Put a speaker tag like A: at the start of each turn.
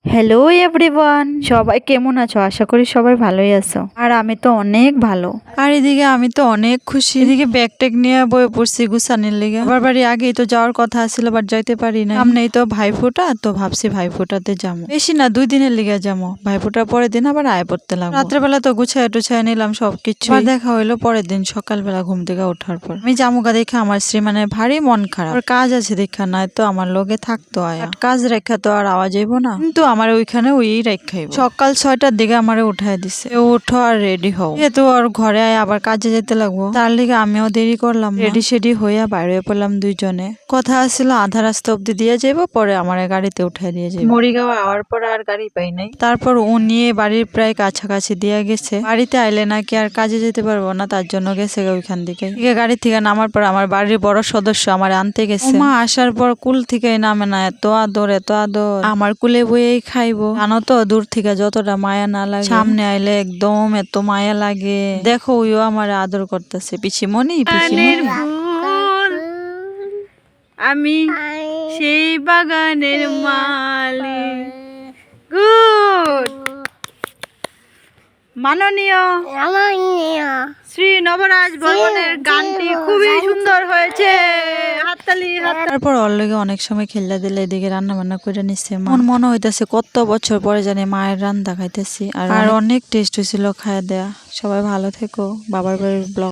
A: Hello everyone, সবাই কেমন আছো? আশা করি সবাই ভালোই আছো। আর আমি তো অনেক ভালো।
B: আর এদিকে আমি তো অনেক খুশি। এদিকে ব্যাগ ট্যাগ নিয়ে বয়ে পড়ছি গুছানির লেগে। আবার বাড়ি আগেই তো যাওয়ার কথা ছিল, বাট যাইতে পারি না। সামনেই তো ভাইফোঁটা, তো ভাবছি ভাইফোঁটাতে যাবো। বেশি না, 2 দিনের লেগে যাবো। ভাইফোঁটার পরের দিন আবার আয় পড়তে লাগবো। রাত্রেবেলা তো গুছায় টুছায় নিলাম সবকিছু। আর দেখা হইলো পরের দিন সকালবেলা ঘুম থেকে ওঠার পর। আমি জামুকা দেখে আমার স্ত্রী মানে ভারী মন খারাপ। ওর কাজ আছে দেখা, নাই তো আমার লগে থাকতো আয়া। কাজ রেখা তো আর আওয়া যাইব না, কিন্তু আমার ওইখানে ওই রেখাইব। সকাল 6টার দিকে আমারে উঠাই দিছে, উঠো আর রেডি হও। যেহেতু ওর ঘরে আবার কাজে যেতে লাগবো, তার লিগে আমিও দেরি করলাম। রেডি সেডি হইয়া বাইরে পড়লাম দুইজনে। কথা ছিল আধা রাস্তা অব্দি দিয়ে যাবো, পরে আমার গাড়িতে উঠাই দিয়ে যাবো। মরিগাঁও আওয়ার পর আর গাড়ি পাই নাই। তারপর ও নিয়ে বাড়ির প্রায় কাছাকাছি দিয়ে গেছে। বাড়িতে আইলে নাকি আর কাজে যেতে পারবো না, তার জন্য গেছে ওইখান থেকে। গাড়ি থেকে নামার পর আমার বাড়ির বড় সদস্য আমার আনতে গেছে। মা আসার পর কুল থেকে নামে না, এত আদর এত আদর। আমার কুলে বইয়েই খাইবো। জানো তো দূর থেকে যতটা মায়া না লাগে, সামনে আইলে একদম এত মায়া লাগে। দেখো ওইও আমার আদর করতেছে। পিসিমণি
A: আমি সেই বাগানের মালিক। গুড। মাননীয় শ্রী নবরাজ বর্মনের গানটি খুবই সুন্দর হয়েছে। হাততালি।
B: তারপর ওর লগে অনেক সময় খেললা দিলে, এদিকে রান্না বান্না করে নিচ্ছে। মনে হইতেছে কত বছর পরে জানি মায়ের রান্না খাইতেছি। আর অনেক টেস্ট হয়েছিল খাওয়া দেয়া। সবাই ভালো থেকো। বাবার বাড়ির ব্লগ।